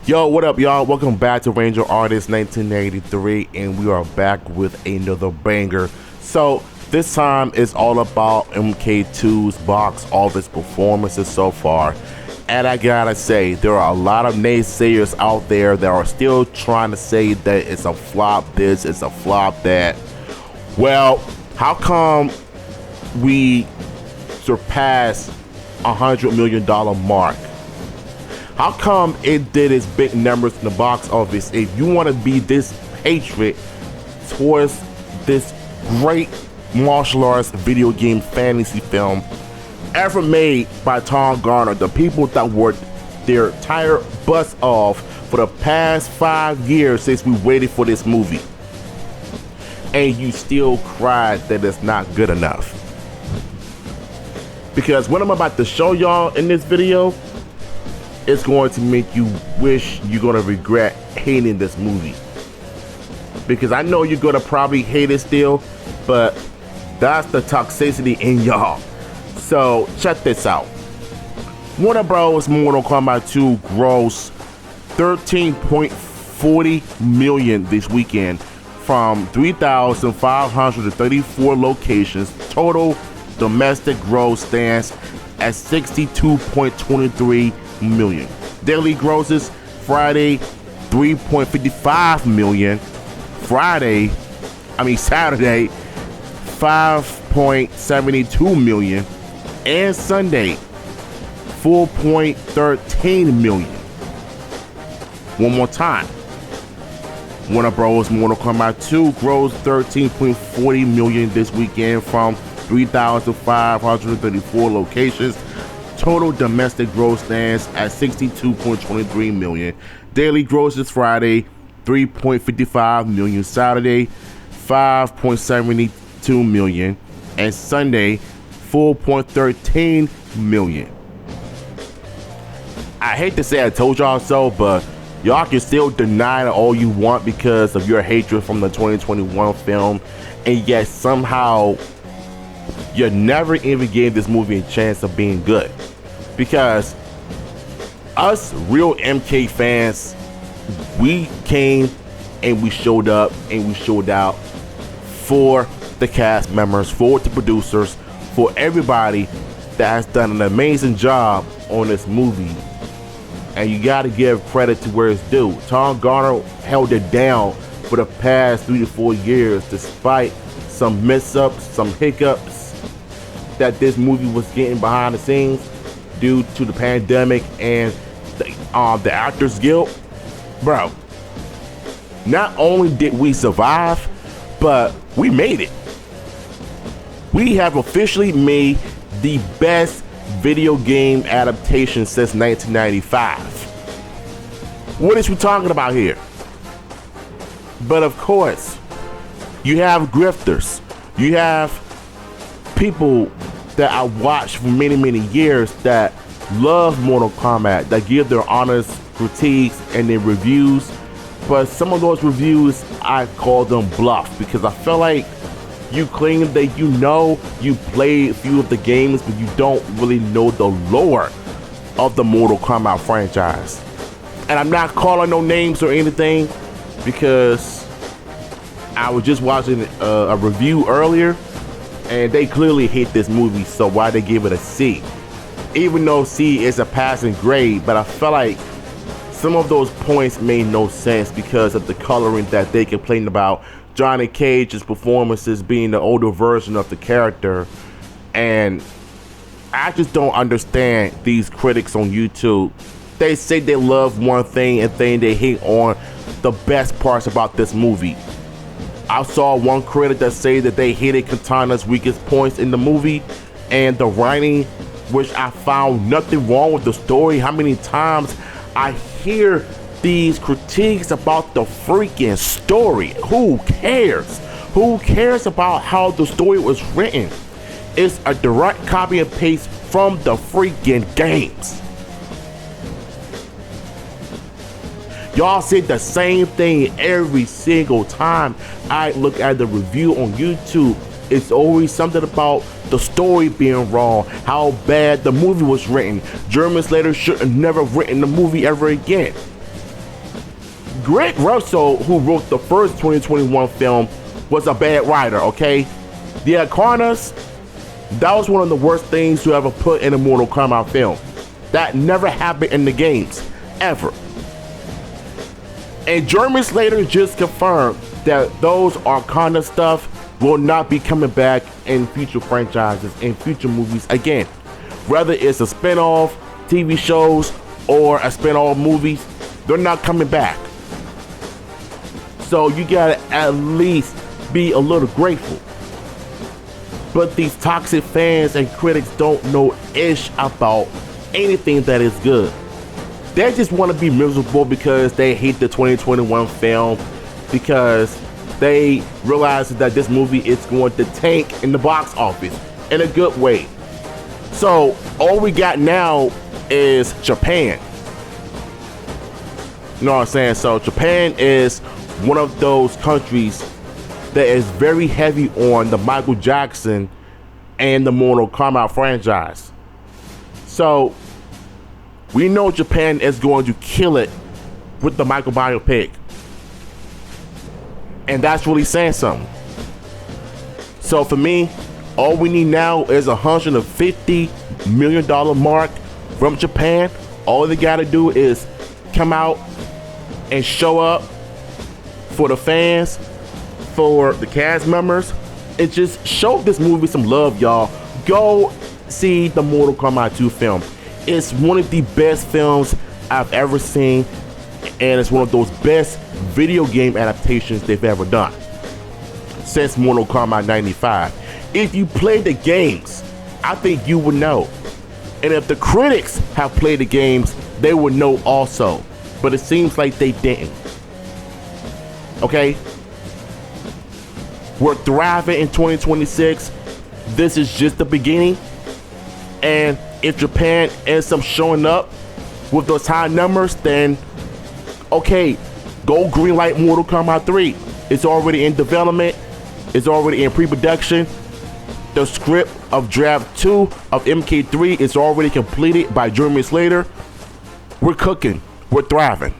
Yo, what up, y'all? Welcome back to Ranger Artist 1983, and we are back with another banger. So this time it's all about MK2's box office performances so far. And I gotta say, there are a lot of naysayers out there that are still trying to say that it's a flop this, it's a flop that. Well, how come we surpassed $100 million mark? How come it did its big numbers in the box office? If you want to be this hatred towards this great martial arts video game fantasy film ever made by Tom Garner, the people that worked their entire butts off for the past 5 years since we waited for this movie, and you still cried that it's not good enough. Because what I'm about to show y'all in this video, it's going to make you wish you're gonna regret hating this movie. Because I know you're gonna probably hate it still, but that's the toxicity in y'all. So check this out. Warner Bros. Mortal Kombat II grossed $13.40 million this weekend from 3,534 locations. Total domestic gross stands at $62.23 million. Daily grosses: Friday 3.55 million, Saturday 5.72 million, and Sunday 4.13 million. One more time. Warner Bros. Mortal Kombat 2 grossed $13.40 million this weekend from 3,534 locations. Total domestic gross stands at $62.23 million. Daily grosses: Friday 3.55 million, Saturday 5.72 million, and Sunday 4.13 million. I hate to say I told y'all so, but y'all can still deny it all you want because of your hatred from the 2021 film, and yet somehow you never even gave this movie a chance of being good. Because us real MK fans, we came and we showed up and we showed out for the cast members, for the producers, for everybody that has done an amazing job on this movie. And you got to give credit to where it's due. Tom Garner held it down for the past 3 to 4 years, despite some mess-ups, some hiccups that this movie was getting behind the scenes due to the pandemic and the Actors Guild. Bro, not only did we survive, but we made it. We have officially made the best video game adaptation since 1995. What is we talking about here? But of course, you have grifters. You have people that I watched for many, many years that love Mortal Kombat, that give their honest critiques and their reviews. But some of those reviews, I call them bluff, because I feel like you claim that you played a few of the games, but you don't really know the lore of the Mortal Kombat franchise. And I'm not calling no names or anything, because I was just watching a review earlier, and they clearly hate this movie, so why they give it a C? Even though C is a passing grade, but I felt like some of those points made no sense because of the coloring that they complained about. Johnny Cage's performances being the older version of the character, and I just don't understand these critics on YouTube. They say they love one thing and then they hate on the best parts about this movie. I saw one critic that say that they hated Katana's weakest points in the movie and the writing, which I found nothing wrong with the story. How many times I hear these critiques about the freaking story? Who cares? Who cares about how the story was written? It's a direct copy and paste from the freaking games. Y'all say the same thing every single time I look at the review on YouTube. It's always something about the story being wrong, how bad the movie was written. German Slater should have never written the movie ever again. Greg Russell, who wrote the first 2021 film, was a bad writer, okay? The Anacondas, that was one of the worst things to ever put in a Mortal Kombat film. That never happened in the games, ever. And Jeremy Slater just confirmed that those Arcana stuff will not be coming back in future franchises, in future movies again. Whether it's a spin-off, TV shows, or a spin-off movies, they're not coming back. So you gotta at least be a little grateful. But these toxic fans and critics don't know ish about anything that is good. They just want to be miserable because they hate the 2021 film, because they realize that this movie is going to tank in the box office in a good way. So all we got now is Japan. You know what I'm saying? So Japan is one of those countries that is very heavy on the Michael Jackson and the Mortal Kombat franchise. So we know Japan is going to kill it with the Michael biopic. And that's really saying something. So for me, all we need now is $150 million mark from Japan. All they gotta do is come out and show up for the fans, for the cast members, and just show this movie some love, y'all. Go see the Mortal Kombat 2 film. It's one of the best films I've ever seen, and it's one of those best video game adaptations they've ever done since Mortal Kombat 95. If you play the games, I think you would know. And if the critics have played the games, they would know also. But it seems like they didn't. Okay? We're thriving in 2026. This is just the beginning. And if Japan ends up showing up with those high numbers, then okay, go greenlight Mortal Kombat 3. It's already in development. It's already in pre-production. The script of Draft 2 of MK3 is already completed by Jeremy Slater. We're cooking. We're thriving.